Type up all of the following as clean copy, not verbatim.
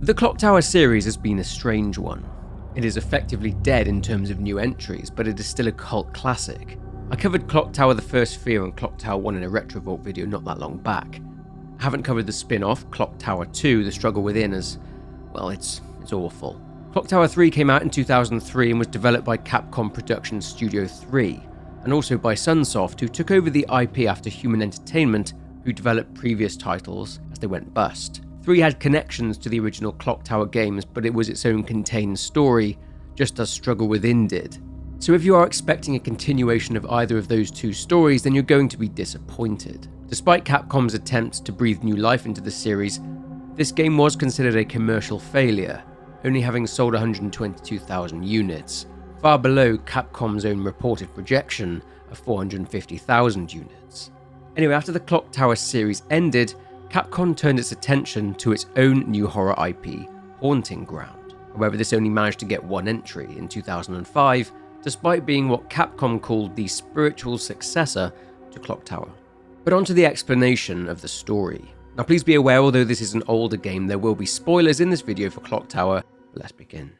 The Clock Tower series has been a strange one. It is effectively dead in terms of new entries, but it is still a cult classic. I covered Clock Tower The First Fear and Clock Tower 1 in a Retrovault video not that long back. I haven't covered the spin-off, Clock Tower 2, The Struggle Within, as, well, it's awful. Clock Tower 3 came out in 2003 and was developed by Capcom Productions Studio 3, and also by Sunsoft, who took over the IP after Human Entertainment, who developed previous titles as they went bust. 3 had connections to the original Clock Tower games, but it was its own contained story, just as Struggle Within did. So if you are expecting a continuation of either of those two stories, then you're going to be disappointed. Despite Capcom's attempts to breathe new life into the series, this game was considered a commercial failure, only having sold 122,000 units, far below Capcom's own reported projection of 450,000 units. Anyway, after the Clock Tower series ended, Capcom turned its attention to its own new horror IP, Haunting Ground. However, this only managed to get one entry in 2005, despite being what Capcom called the spiritual successor to Clock Tower. But onto the explanation of the story. Now please be aware, although this is an older game, there will be spoilers in this video for Clock Tower. Let's begin.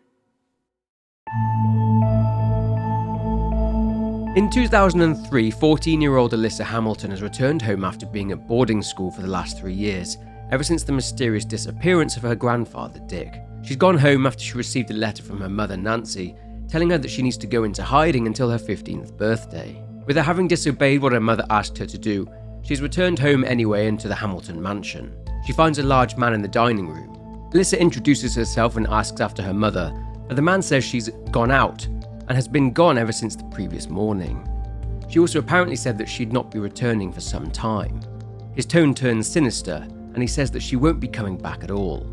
In 2003, 14-year-old Alyssa Hamilton has returned home after being at boarding school for the last 3 years, ever since the mysterious disappearance of her grandfather, Dick. She's gone home after she received a letter from her mother, Nancy, telling her that she needs to go into hiding until her 15th birthday. With her having disobeyed what her mother asked her to do, she's returned home anyway into the Hamilton mansion. She finds a large man in the dining room. Alyssa introduces herself and asks after her mother, but the man says she's gone out and has been gone ever since the previous morning. She also apparently said that she'd not be returning for some time. His tone turns sinister, and he says that she won't be coming back at all.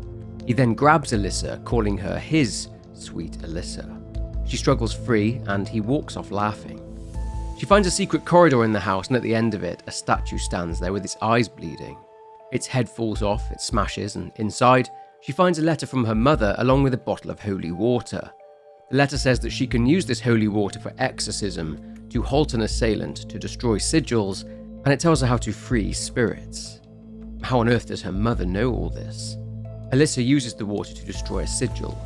He then grabs Alyssa, calling her his sweet Alyssa. She struggles free, and he walks off laughing. She finds a secret corridor in the house, and at the end of it, a statue stands there with its eyes bleeding. Its head falls off, it smashes, and inside, she finds a letter from her mother along with a bottle of holy water. The letter says that she can use this holy water for exorcism, to halt an assailant, to destroy sigils, and it tells her how to free spirits. How on earth does her mother know all this? Alyssa uses the water to destroy a sigil.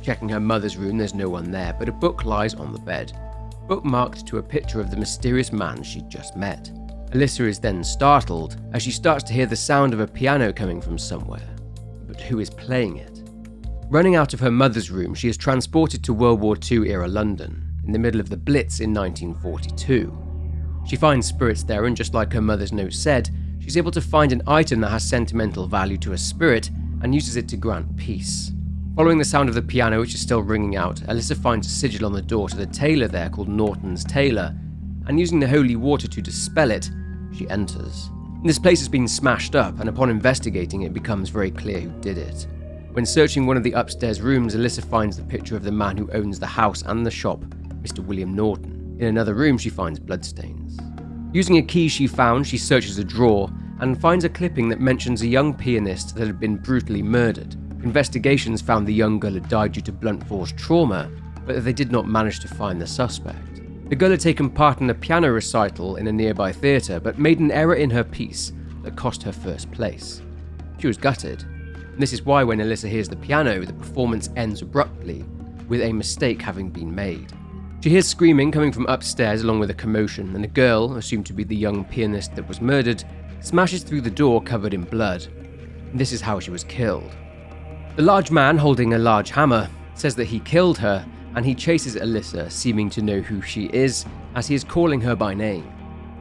Checking her mother's room, there's no one there, but a book lies on the bed, bookmarked to a picture of the mysterious man she'd just met. Alyssa is then startled as she starts to hear the sound of a piano coming from somewhere. But who is playing it? Running out of her mother's room, she is transported to World War II era London, in the middle of the Blitz in 1942. She finds spirits there, and just like her mother's note said, she's able to find an item that has sentimental value to a spirit and uses it to grant peace. Following the sound of the piano, which is still ringing out, Alyssa finds a sigil on the door to the tailor there called Norton's Tailor, and using the holy water to dispel it, she enters. This place has been smashed up, and upon investigating it becomes very clear who did it. When searching one of the upstairs rooms, Alyssa finds the picture of the man who owns the house and the shop, Mr. William Norton. In another room, she finds bloodstains. Using a key she found, she searches a drawer and finds a clipping that mentions a young pianist that had been brutally murdered. Investigations found the young girl had died due to blunt force trauma, but they did not manage to find the suspect. The girl had taken part in a piano recital in a nearby theatre, but made an error in her piece that cost her first place. She was gutted. And this is why when Alyssa hears the piano, the performance ends abruptly, with a mistake having been made. She hears screaming coming from upstairs along with a commotion, and a girl, assumed to be the young pianist that was murdered, smashes through the door covered in blood. And this is how she was killed. The large man, holding a large hammer, says that he killed her, and he chases Alyssa, seeming to know who she is, as he is calling her by name.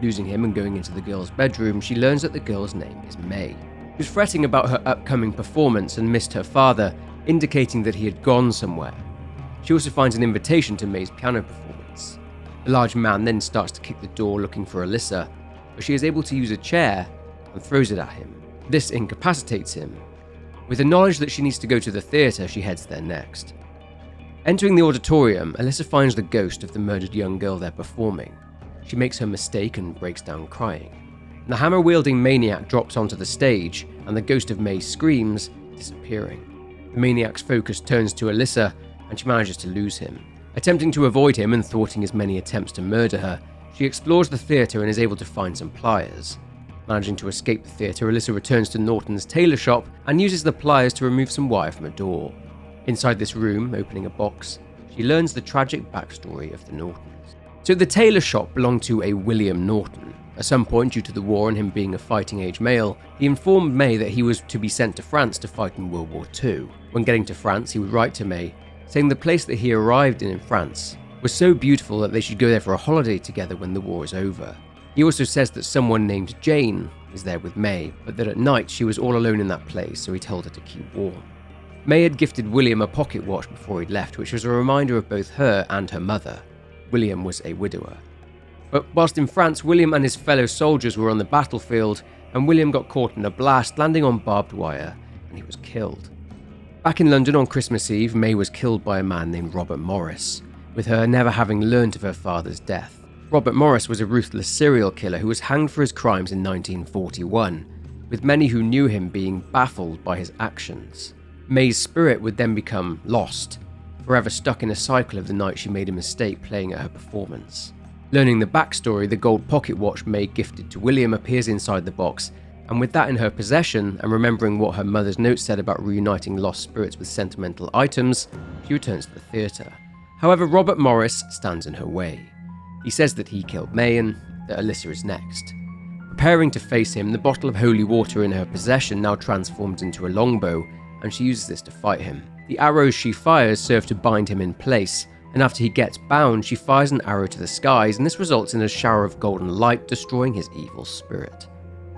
Losing him and going into the girl's bedroom, she learns that the girl's name is May. She was fretting about her upcoming performance and missed her father, indicating that he had gone somewhere. She also finds an invitation to May's piano performance. The large man then starts to kick the door looking for Alyssa, but she is able to use a chair and throws it at him. This incapacitates him. With the knowledge that she needs to go to the theatre, she heads there next. Entering the auditorium, Alyssa finds the ghost of the murdered young girl there performing. She makes her mistake and breaks down crying. The hammer-wielding maniac drops onto the stage, and the ghost of May screams, disappearing. The maniac's focus turns to Alyssa, and she manages to lose him. Attempting to avoid him and thwarting his many attempts to murder her, she explores the theatre and is able to find some pliers. Managing to escape the theatre, Alyssa returns to Norton's tailor shop and uses the pliers to remove some wire from a door. Inside this room, opening a box, she learns the tragic backstory of the Nortons. So the tailor shop belonged to a William Norton. At some point, due to the war and him being a fighting-age male, he informed May that he was to be sent to France to fight in World War II. When getting to France, he would write to May, saying the place that he arrived in France was so beautiful that they should go there for a holiday together when the war is over. He also says that someone named Jane is there with May, but that at night she was all alone in that place, so he told her to keep warm. May had gifted William a pocket watch before he'd left, which was a reminder of both her and her mother. William was a widower. But whilst in France, William and his fellow soldiers were on the battlefield, and William got caught in a blast, landing on barbed wire, and he was killed. Back in London on Christmas Eve, May was killed by a man named Robert Morris, with her never having learnt of her father's death. Robert Morris was a ruthless serial killer who was hanged for his crimes in 1941, with many who knew him being baffled by his actions. May's spirit would then become lost, forever stuck in a cycle of the night she made a mistake playing at her performance. Learning the backstory, the gold pocket watch May gifted to William appears inside the box, and with that in her possession, and remembering what her mother's note said about reuniting lost spirits with sentimental items, she returns to the theatre. However, Robert Morris stands in her way. He says that he killed May and that Alyssa is next. Preparing to face him, the bottle of holy water in her possession now transforms into a longbow, and she uses this to fight him. The arrows she fires serve to bind him in place, and after he gets bound, she fires an arrow to the skies, and this results in a shower of golden light, destroying his evil spirit.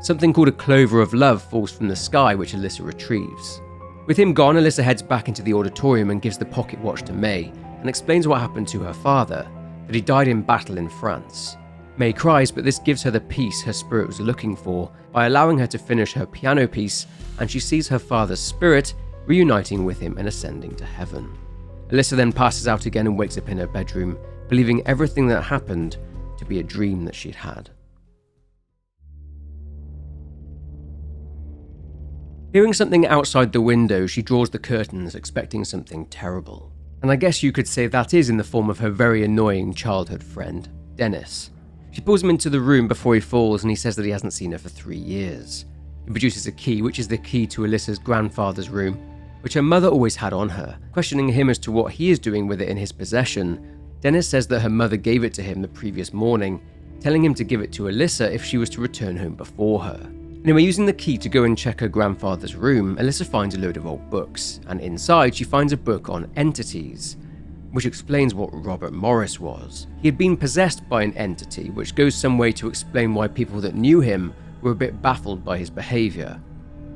Something called a clover of love falls from the sky, which Alyssa retrieves. With him gone, Alyssa heads back into the auditorium and gives the pocket watch to May, and explains what happened to her father, that he died in battle in France. May cries, but this gives her the peace her spirit was looking for by allowing her to finish her piano piece, and she sees her father's spirit reuniting with him and ascending to heaven. Alyssa then passes out again and wakes up in her bedroom, believing everything that happened to be a dream that she'd had. Hearing something outside the window, she draws the curtains, expecting something terrible. And I guess you could say that is in the form of her very annoying childhood friend, Dennis. She pulls him into the room before he falls, and he says that he hasn't seen her for 3 years. He produces a key, which is the key to Alyssa's grandfather's room, which her mother always had on her. Questioning him as to what he is doing with it in his possession, Dennis says that her mother gave it to him the previous morning, telling him to give it to Alyssa if she was to return home before her. Anyway, using the key to go and check her grandfather's room, Alyssa finds a load of old books, and inside she finds a book on entities, which explains what Robert Morris was. He had been possessed by an entity, which goes some way to explain why people that knew him were a bit baffled by his behaviour.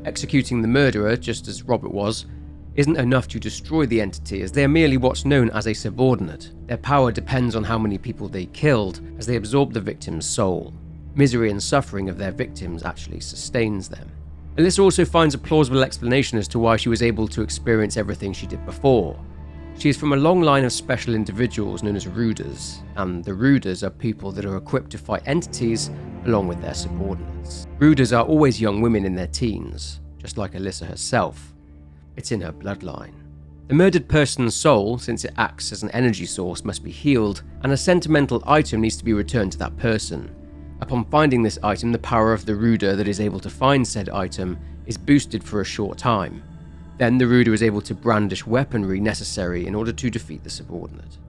Executing the murderer, just as Robert was, isn't enough to destroy the entity, as they are merely what's known as a subordinate. Their power depends on how many people they killed, as they absorb the victim's soul. Misery and suffering of their victims actually sustains them. Alyssa also finds a plausible explanation as to why she was able to experience everything she did before. She is from a long line of special individuals known as Ruders, and the Ruders are people that are equipped to fight entities along with their subordinates. Ruders are always young women in their teens, just like Alyssa herself. It's in her bloodline. The murdered person's soul, since it acts as an energy source, must be healed, and a sentimental item needs to be returned to that person. Upon finding this item, the power of the Ruder that is able to find said item is boosted for a short time. Then the Ruder is able to brandish weaponry necessary in order to defeat the subordinate.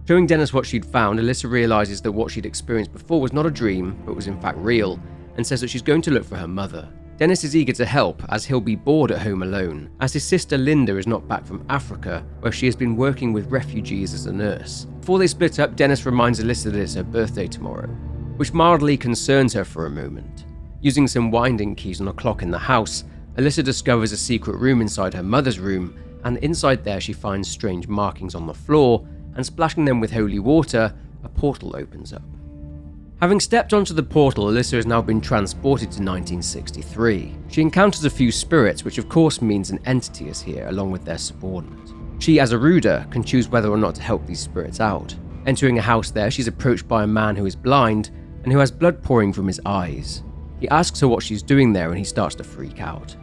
Showing Dennis what she'd found, Alyssa realises that what she'd experienced before was not a dream, but was in fact real, and says that she's going to look for her mother. Dennis is eager to help, as he'll be bored at home alone, as his sister Linda is not back from Africa, where she has been working with refugees as a nurse. Before they split up, Dennis reminds Alyssa that it's her birthday tomorrow, which mildly concerns her for a moment. Using some winding keys on a clock in the house, Alyssa discovers a secret room inside her mother's room, and inside there she finds strange markings on the floor, and splashing them with holy water, a portal opens up. Having stepped onto the portal, Alyssa has now been transported to 1963. She encounters a few spirits, which of course means an entity is here along with their subordinate. She, as a Ruder, can choose whether or not to help these spirits out. Entering a house there, she's approached by a man who is blind and who has blood pouring from his eyes. He asks her what she's doing there, and he starts to freak out.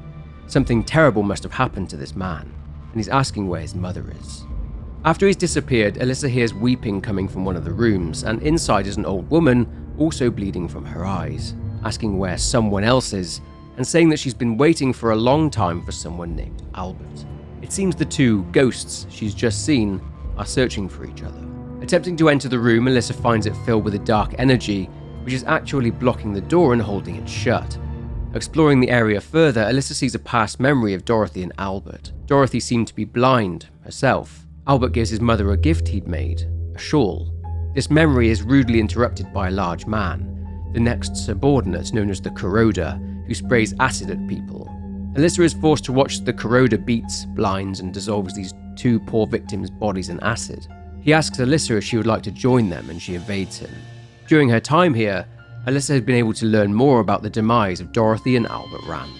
Something terrible must have happened to this man, and he's asking where his mother is. After he's disappeared, Alyssa hears weeping coming from one of the rooms, and inside is an old woman, also bleeding from her eyes. asking where someone else is, and saying that she's been waiting for a long time for someone named Albert. It seems the two ghosts she's just seen are searching for each other. Attempting to enter the room, Alyssa finds it filled with a dark energy, which is actually blocking the door and holding it shut. Exploring the area further, Alyssa sees a past memory of Dorothy and Albert. Dorothy seemed to be blind herself. Albert gives his mother a gift he'd made, a shawl. This memory is rudely interrupted by a large man, the next subordinate known as the Corroder, who sprays acid at people. Alyssa is forced to watch the Corroder beats, blinds, and dissolves these two poor victims' bodies in acid. He asks Alyssa if she would like to join them, and she evades him. During her time here, Alyssa has been able to learn more about the demise of Dorothy and Albert Rand.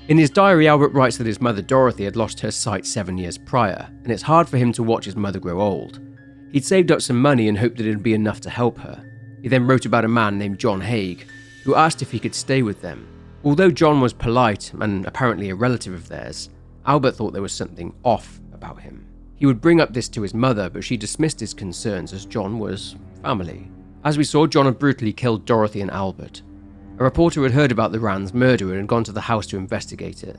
In his diary, Albert writes that his mother Dorothy had lost her sight 7 years prior, and it's hard for him to watch his mother grow old. He'd saved up some money and hoped that it would be enough to help her. He then wrote about a man named John Haig, who asked if he could stay with them. Although John was polite and apparently a relative of theirs, Albert thought there was something off about him. He would bring up this to his mother, but she dismissed his concerns as John was family. As we saw, John had brutally killed Dorothy and Albert. A reporter had heard about the Rand's murder and had gone to the house to investigate it.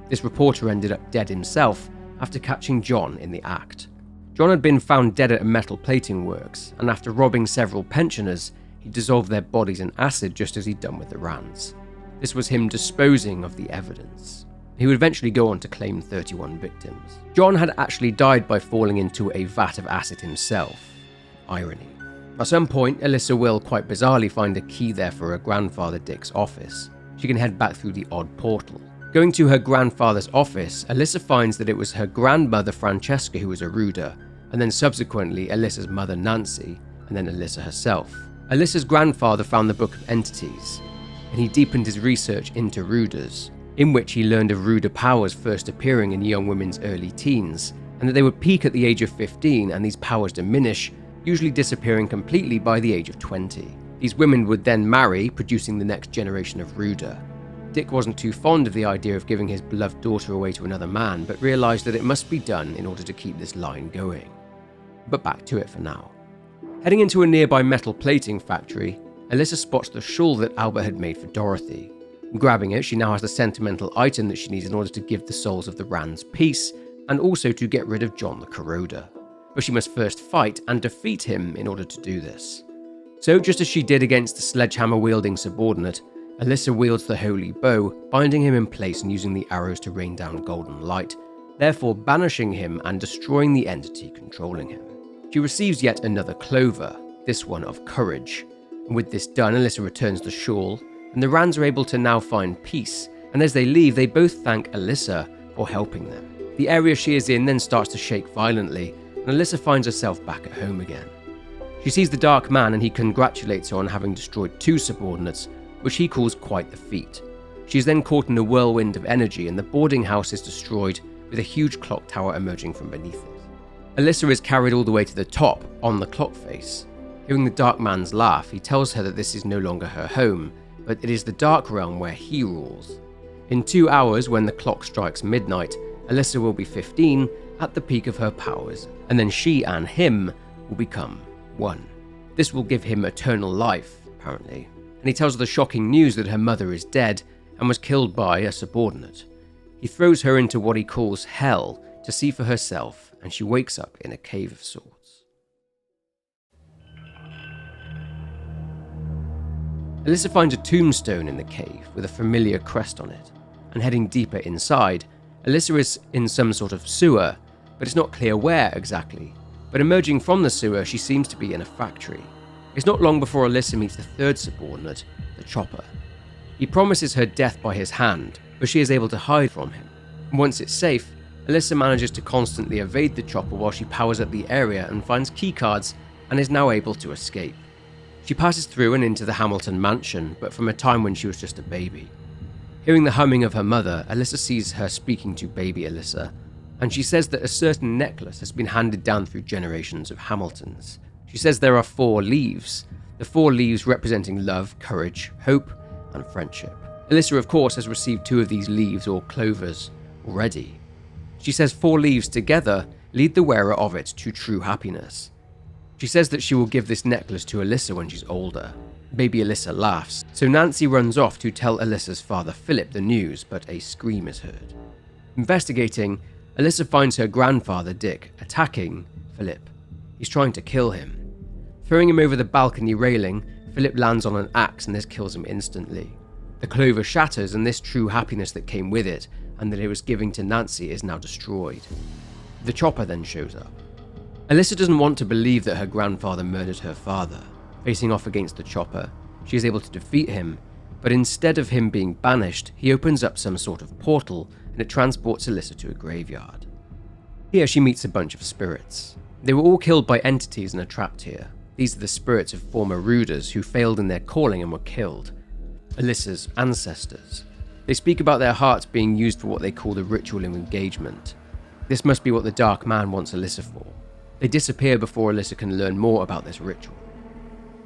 This reporter ended up dead himself after catching John in the act. John had been found dead at a metal plating works, and after robbing several pensioners, he dissolved their bodies in acid just as he'd done with the Rands. This was him disposing of the evidence. He would eventually go on to claim 31 victims. John had actually died by falling into a vat of acid himself. Irony. At some point, Alyssa will quite bizarrely find a key there for her grandfather Dick's office. She can head back through the odd portal. Going to her grandfather's office, Alyssa finds that it was her grandmother Francesca who was a Ruder, and then subsequently Alyssa's mother Nancy, and then Alyssa herself. Alyssa's grandfather found the Book of Entities, and he deepened his research into Ruders, in which he learned of Ruder powers first appearing in young women's early teens, and that they would peak at the age of 15 and these powers diminish, usually disappearing completely by the age of 20. These women would then marry, producing the next generation of Ruder. Dick wasn't too fond of the idea of giving his beloved daughter away to another man, but realised that it must be done in order to keep this line going. But back to it for now. Heading into a nearby metal plating factory, Alyssa spots the shawl that Albert had made for Dorothy. Grabbing it, she now has the sentimental item that she needs in order to give the souls of the Rands peace, and also to get rid of John the Corroder. But she must first fight and defeat him in order to do this. So just as she did against the sledgehammer-wielding subordinate, Alyssa wields the holy bow, binding him in place and using the arrows to rain down golden light, therefore banishing him and destroying the entity controlling him. She receives yet another clover, this one of courage. And with this done, Alyssa returns the shawl, and the Rands are able to now find peace, and as they leave, they both thank Alyssa for helping them. The area she is in then starts to shake violently, and Alyssa finds herself back at home again. She sees the Dark Man and he congratulates her on having destroyed 2 subordinates, which he calls quite the feat. She is then caught in a whirlwind of energy and the boarding house is destroyed with a huge clock tower emerging from beneath it. Alyssa is carried all the way to the top, on the clock face. Hearing the Dark Man's laugh, he tells her that this is no longer her home, but it is the Dark Realm where he rules. In 2 hours, when the clock strikes midnight, Alyssa will be 15 at the peak of her powers, and then she and him will become one. This will give him eternal life, apparently, and he tells her the shocking news that her mother is dead and was killed by a subordinate. He throws her into what he calls hell to see for herself, and she wakes up in a cave of sorts. Alyssa finds a tombstone in the cave with a familiar crest on it, and heading deeper inside, Alyssa is in some sort of sewer, but it's not clear where exactly. But emerging from the sewer, she seems to be in a factory. It's not long before Alyssa meets the 3rd subordinate, the Chopper. He promises her death by his hand, but she is able to hide from him. Once it's safe, Alyssa manages to constantly evade the Chopper while she powers up the area and finds keycards and is now able to escape. She passes through and into the Hamilton mansion, but from a time when she was just a baby. Hearing the humming of her mother, Alyssa sees her speaking to baby Alyssa, and she says that a certain necklace has been handed down through generations of Hamiltons. She says there are 4 leaves, the 4 leaves representing love, courage, hope, and friendship. Alyssa, of course, has received 2 of these leaves or clovers already. She says 4 leaves together lead the wearer of it to true happiness. She says that she will give this necklace to Alyssa when she's older. Baby Alyssa laughs, so Nancy runs off to tell Alyssa's father Philip the news, but a scream is heard. Investigating, Alyssa finds her grandfather Dick attacking Philip. He's trying to kill him. Throwing him over the balcony railing, Philip lands on an axe and this kills him instantly. The clover shatters and this true happiness that came with it and that it was giving to Nancy is now destroyed. The chopper then shows up. Alyssa doesn't want to believe that her grandfather murdered her father. Facing off against the chopper, she is able to defeat him, but instead of him being banished, he opens up some sort of portal and it transports Alyssa to a graveyard. Here she meets a bunch of spirits. They were all killed by entities and are trapped here. These are the spirits of former Ruders who failed in their calling and were killed. Alyssa's ancestors. They speak about their hearts being used for what they call the ritual of engagement. This must be what the Dark Man wants Alyssa for. They disappear before Alyssa can learn more about this ritual.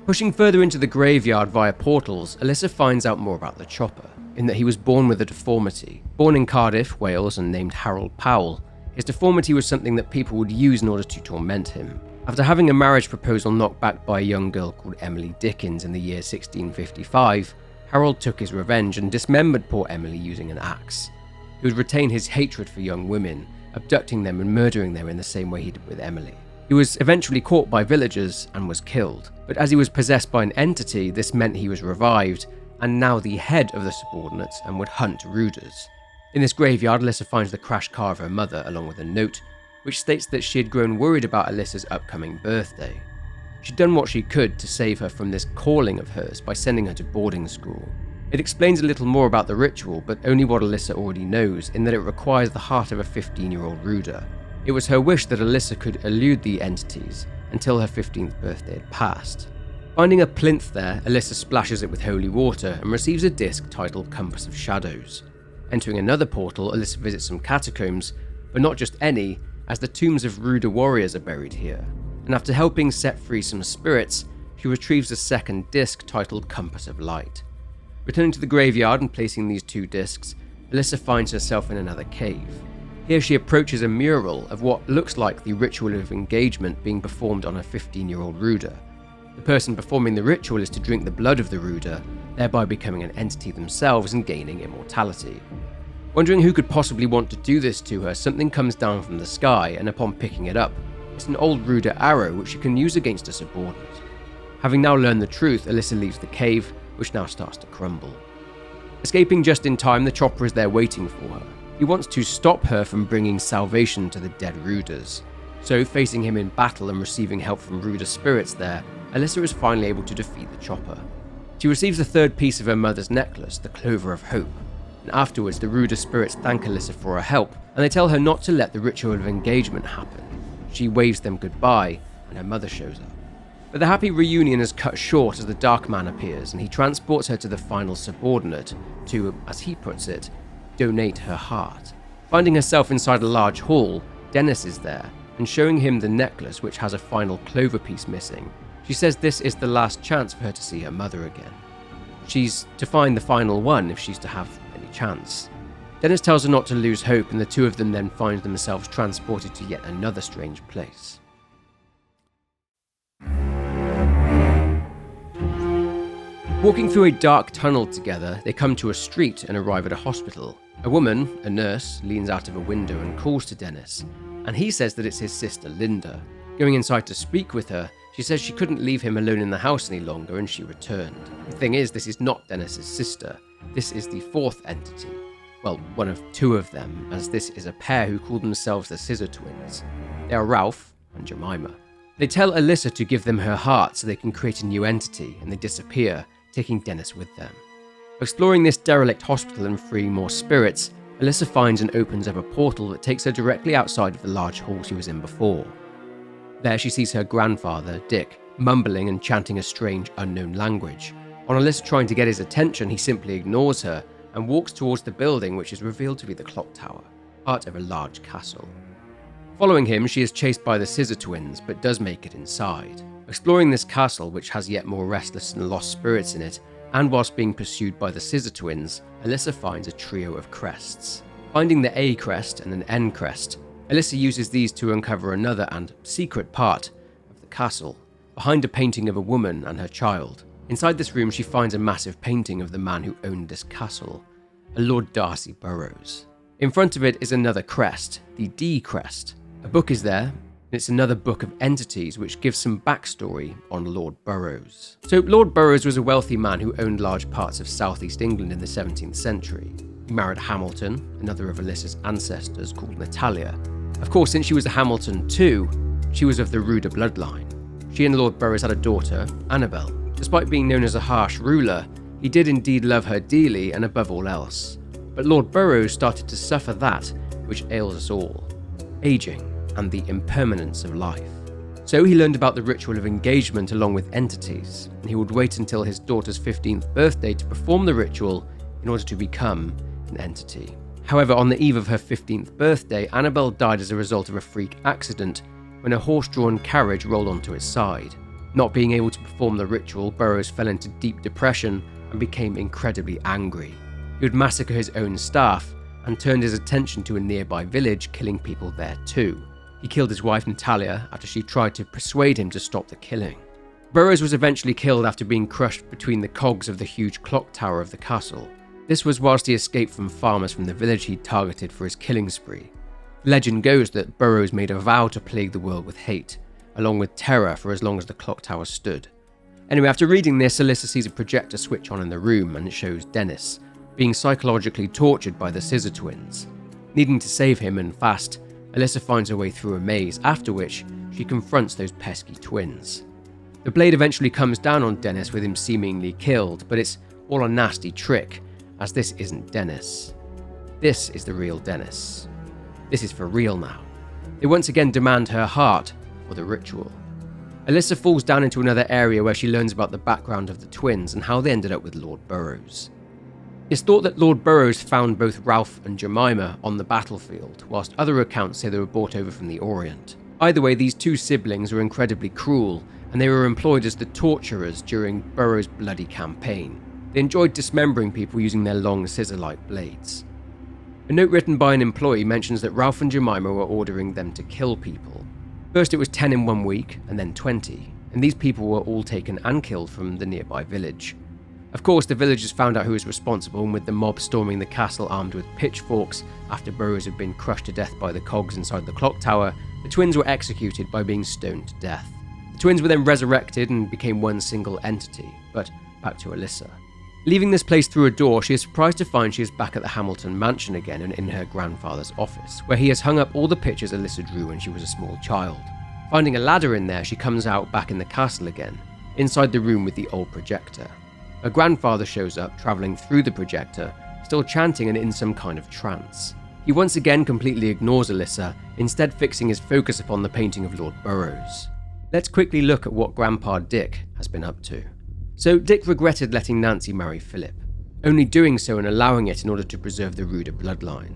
Pushing further into the graveyard via portals, Alyssa finds out more about the chopper, in that he was born with a deformity. Born in Cardiff, Wales, and named Harold Powell, his deformity was something that people would use in order to torment him. After having a marriage proposal knocked back by a young girl called Emily Dickens in the year 1655, Harold took his revenge and dismembered poor Emily using an axe. He would retain his hatred for young women, abducting them and murdering them in the same way he did with Emily. He was eventually caught by villagers and was killed, but as he was possessed by an entity, this meant he was revived, and now the head of the subordinates and would hunt Ruders. In this graveyard, Alyssa finds the crashed car of her mother along with a note, which states that she had grown worried about Alyssa's upcoming birthday. She'd done what she could to save her from this calling of hers by sending her to boarding school. It explains a little more about the ritual, but only what Alyssa already knows, in that it requires the heart of a 15-year-old Ruder. It was her wish that Alyssa could elude the entities until her 15th birthday had passed. Finding a plinth there, Alyssa splashes it with holy water and receives a disc titled Compass of Shadows. Entering another portal, Alyssa visits some catacombs, but not just any, as the tombs of Ruder warriors are buried here. And after helping set free some spirits, she retrieves a second disc titled Compass of Light. Returning to the graveyard and placing these two discs, Alyssa finds herself in another cave. Here she approaches a mural of what looks like the ritual of engagement being performed on a 15-year-old Ruder. The person performing the ritual is to drink the blood of the Ruder, thereby becoming an entity themselves and gaining immortality. Wondering who could possibly want to do this to her, something comes down from the sky, and upon picking it up, it's an old Ruder arrow which she can use against a subordinate. Having now learned the truth, Alyssa leaves the cave, which now starts to crumble. Escaping just in time, the chopper is there waiting for her. He wants to stop her from bringing salvation to the dead Ruders. So, facing him in battle and receiving help from Ruder spirits there, Alyssa is finally able to defeat the chopper. She receives the third piece of her mother's necklace, the Clover of Hope, and afterwards the Ruder spirits thank Alyssa for her help, and they tell her not to let the ritual of engagement happen. She waves them goodbye, and her mother shows up. But the happy reunion is cut short as the Dark Man appears, and he transports her to the final subordinate to, as he puts it, donate her heart. Finding herself inside a large hall, Dennis is there, and showing him the necklace which has a final clover piece missing. She says this is the last chance for her to see her mother again. She's to find the final one if she's to have any chance. Dennis tells her not to lose hope, and the two of them then find themselves transported to yet another strange place. Walking through a dark tunnel together, they come to a street and arrive at a hospital. A woman, a nurse, leans out of a window and calls to Dennis, and he says that it's his sister Linda. Going inside to speak with her, she says she couldn't leave him alone in the house any longer and she returned. The thing is, this is not Dennis's sister. This is the fourth entity. Well, one of two of them, as this is a pair who call themselves the Scissor Twins. They are Ralph and Jemima. They tell Alyssa to give them her heart so they can create a new entity, and they disappear, taking Dennis with them. Exploring this derelict hospital and freeing more spirits, Alyssa finds and opens up a portal that takes her directly outside of the large hall she was in before. There she sees her grandfather, Dick, mumbling and chanting a strange unknown language. On Alyssa trying to get his attention, he simply ignores her and walks towards the building, which is revealed to be the clock tower, part of a large castle. Following him, she is chased by the Scissor Twins, but does make it inside. Exploring this castle, which has yet more restless and lost spirits in it, and whilst being pursued by the Scissor Twins, Alyssa finds a trio of crests. Finding the A crest and an N crest, Alyssa uses these to uncover another and secret part of the castle, behind a painting of a woman and her child. Inside this room, she finds a massive painting of the man who owned this castle, a Lord Darcy Burroughs. In front of it is another crest, the D crest. A book is there, and it's another book of entities which gives some backstory on Lord Burroughs. So Lord Burroughs was a wealthy man who owned large parts of southeast England in the 17th century. He married Hamilton, another of Alyssa's ancestors called Natalia. Of course, since she was a Hamilton too, she was of the ruder bloodline. She and Lord Burroughs had a daughter, Annabel. Despite being known as a harsh ruler, he did indeed love her dearly and above all else. But Lord Burroughs started to suffer that which ails us all, aging and the impermanence of life. So he learned about the ritual of engagement along with entities, and he would wait until his daughter's 15th birthday to perform the ritual in order to become an entity. However, on the eve of her 15th birthday, Annabel died as a result of a freak accident when a horse-drawn carriage rolled onto its side. Not being able to perform the ritual, Burroughs fell into deep depression and became incredibly angry. He would massacre his own staff and turned his attention to a nearby village, killing people there too. He killed his wife Natalia after she tried to persuade him to stop the killing. Burroughs was eventually killed after being crushed between the cogs of the huge clock tower of the castle. This was whilst he escaped from farmers from the village he'd targeted for his killing spree. Legend goes that Burroughs made a vow to plague the world with hate, along with terror for as long as the clock tower stood. Anyway, after reading this, Alyssa sees a projector switch on in the room and it shows Dennis being psychologically tortured by the Scissor Twins. Needing to save him and fast, Alyssa finds her way through a maze, after which she confronts those pesky twins. The blade eventually comes down on Dennis with him seemingly killed, but it's all a nasty trick, as this isn't Dennis. This is the real Dennis. This is for real now. They once again demand her heart for the ritual. Alyssa falls down into another area where she learns about the background of the twins and how they ended up with Lord Burroughs. It's thought that Lord Burroughs found both Ralph and Jemima on the battlefield, whilst other accounts say they were brought over from the Orient. Either way, these two siblings were incredibly cruel, and they were employed as the torturers during Burroughs' bloody campaign. They enjoyed dismembering people using their long scissor-like blades. A note written by an employee mentions that Ralph and Jemima were ordering them to kill people. First it was 10 in 1 week, and then 20, and these people were all taken and killed from the nearby village. Of course, the villagers found out who was responsible, and with the mob storming the castle armed with pitchforks after Burroughs had been crushed to death by the cogs inside the clock tower, the twins were executed by being stoned to death. The twins were then resurrected and became one single entity, but back to Alyssa. Leaving this place through a door, she is surprised to find she is back at the Hamilton mansion again and in her grandfather's office, where he has hung up all the pictures Alyssa drew when she was a small child. Finding a ladder in there, she comes out back in the castle again, inside the room with the old projector. Her grandfather shows up, travelling through the projector, still chanting and in some kind of trance. He once again completely ignores Alyssa, instead fixing his focus upon the painting of Lord Burroughs. Let's quickly look at what Grandpa Dick has been up to. So Dick regretted letting Nancy marry Philip, only doing so and allowing it in order to preserve the ruder bloodline.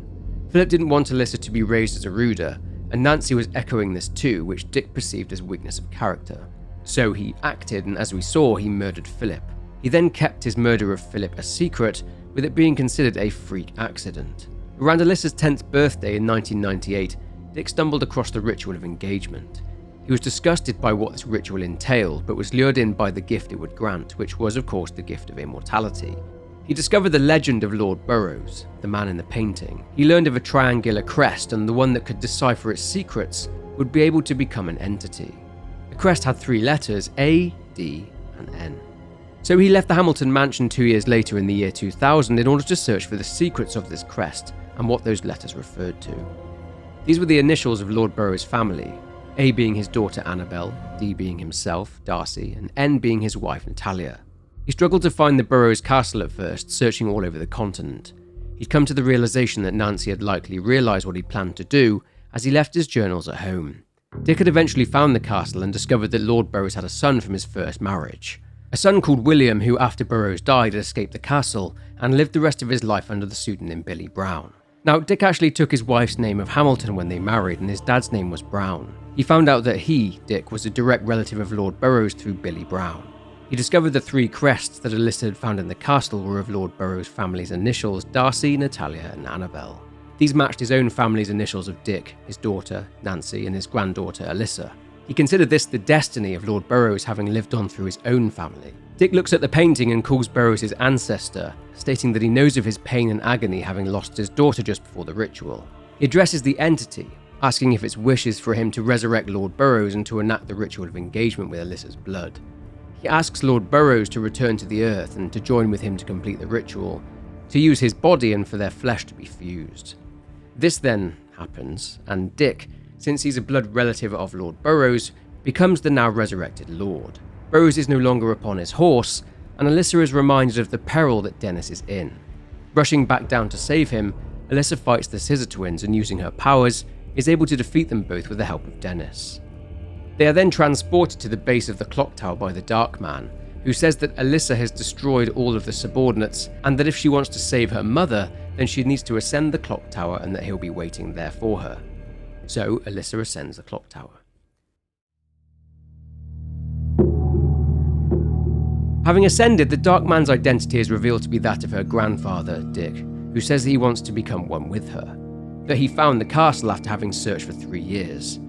Philip didn't want Alyssa to be raised as a ruder, and Nancy was echoing this too, which Dick perceived as weakness of character. So he acted, and as we saw, he murdered Philip. He then kept his murder of Philip a secret, with it being considered a freak accident. Around Alyssa's 10th birthday in 1998, Dick stumbled across the ritual of engagement. He was disgusted by what this ritual entailed, but was lured in by the gift it would grant, which was of course the gift of immortality. He discovered the legend of Lord Burroughs, the man in the painting. He learned of a triangular crest, and the one that could decipher its secrets would be able to become an entity. The crest had 3 letters, A, D, and N. So he left the Hamilton mansion 2 years later in the year 2000 in order to search for the secrets of this crest and what those letters referred to. These were the initials of Lord Burroughs' family, A being his daughter Annabel, D being himself, Darcy, and N being his wife Natalia. He struggled to find the Burroughs castle at first, searching all over the continent. He'd come to the realization that Nancy had likely realized what he planned to do as he left his journals at home. Dick had eventually found the castle and discovered that Lord Burroughs had a son from his first marriage. A son called William, who after Burroughs died had escaped the castle and lived the rest of his life under the pseudonym Billy Brown. Now, Dick actually took his wife's name of Hamilton when they married, and his dad's name was Brown. He found out that he, Dick, was a direct relative of Lord Burroughs through Billy Brown. He discovered the 3 crests that Alyssa had found in the castle were of Lord Burroughs' family's initials, Darcy, Natalia, and Annabel. These matched his own family's initials of Dick, his daughter, Nancy, and his granddaughter, Alyssa. He considered this the destiny of Lord Burrows having lived on through his own family. Dick looks at the painting and calls Burrows his ancestor, stating that he knows of his pain and agony having lost his daughter just before the ritual. He addresses the entity, asking if its wish is for him to resurrect Lord Burrows and to enact the ritual of engagement with Alyssa's blood. He asks Lord Burrows to return to the earth and to join with him to complete the ritual, to use his body and for their flesh to be fused. This then happens, and Dick, since he's a blood relative of Lord Burrows, becomes the now resurrected Lord. Burrows is no longer upon his horse, and Alyssa is reminded of the peril that Dennis is in. Rushing back down to save him, Alyssa fights the Scissor Twins and using her powers, is able to defeat them both with the help of Dennis. They are then transported to the base of the clock tower by the Dark Man, who says that Alyssa has destroyed all of the subordinates and that if she wants to save her mother, then she needs to ascend the clock tower and that he'll be waiting there for her. So Alyssa ascends the clock tower. Having ascended, the Dark Man's identity is revealed to be that of her grandfather, Dick, who says that he wants to become one with her, that he found the castle after having searched for 3 years.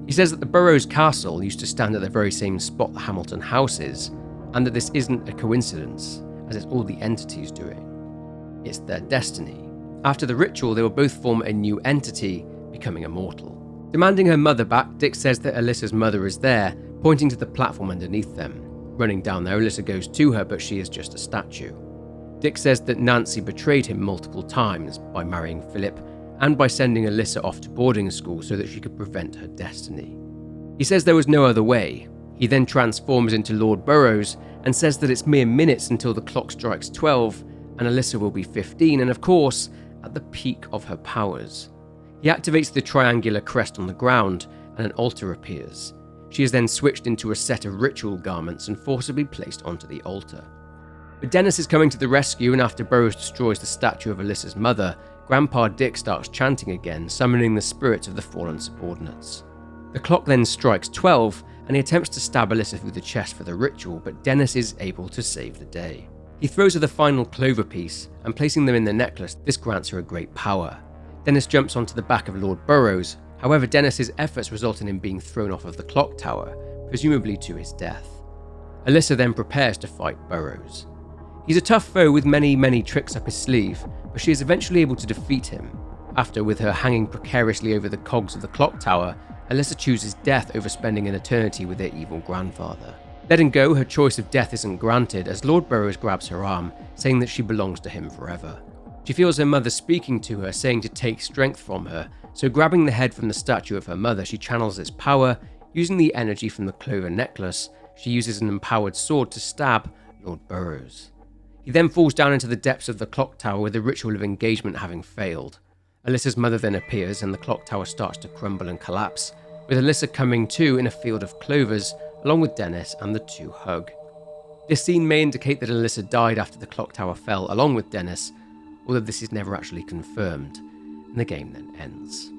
He says that the Burrows castle used to stand at the very same spot the Hamilton house is, and that this isn't a coincidence, as it's all the entities doing. It's their destiny. After the ritual, they will both form a new entity, becoming immortal. Demanding her mother back, Dick says that Alyssa's mother is there, pointing to the platform underneath them. Running down there, Alyssa goes to her, but she is just a statue. Dick says that Nancy betrayed him multiple times by marrying Philip and by sending Alyssa off to boarding school so that she could prevent her destiny. He says there was no other way. He then transforms into Lord Burrows and says that it's mere minutes until the clock strikes 12 and Alyssa will be 15 and of course, at the peak of her powers. He activates the triangular crest on the ground and an altar appears. She is then switched into a set of ritual garments and forcibly placed onto the altar. But Dennis is coming to the rescue, and after Burrows destroys the statue of Alyssa's mother, Grandpa Dick starts chanting again, summoning the spirits of the fallen subordinates. The clock then strikes 12, and he attempts to stab Alyssa through the chest for the ritual, but Dennis is able to save the day. He throws her the final clover piece, and placing them in the necklace, this grants her a great power. Dennis jumps onto the back of Lord Burrows. However, Dennis's efforts result in him being thrown off of the clock tower, presumably to his death. Alyssa then prepares to fight Burrows. He's a tough foe with many tricks up his sleeve, but she is eventually able to defeat him. After, with her hanging precariously over the cogs of the clock tower, Alyssa chooses death over spending an eternity with her evil grandfather. Letting go, her choice of death isn't granted as Lord Burrows grabs her arm, saying that she belongs to him forever. She feels her mother speaking to her, saying to take strength from her, so grabbing the head from the statue of her mother, she channels its power. Using the energy from the clover necklace, she uses an empowered sword to stab Lord Burrows. He then falls down into the depths of the clock tower with the ritual of engagement having failed. Alyssa's mother then appears and the clock tower starts to crumble and collapse, with Alyssa coming to in a field of clovers along with Dennis and the two hug. This scene may indicate that Alyssa died after the clock tower fell along with Dennis, although this is never actually confirmed, and the game then ends.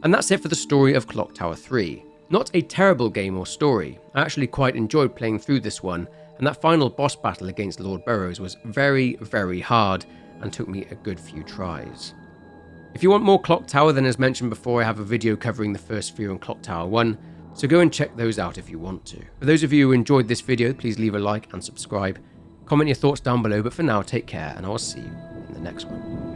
And that's it for the story of Clock Tower 3. Not a terrible game or story. I actually quite enjoyed playing through this one, and that final boss battle against Lord Burrows was very hard and took me a good few tries. If you want more Clock Tower, then as mentioned before, I have a video covering the first few on Clock Tower 1, so go and check those out if you want to. For those of you who enjoyed this video, please leave a like and subscribe. Comment your thoughts down below, but for now, take care, and I will see you in the next one.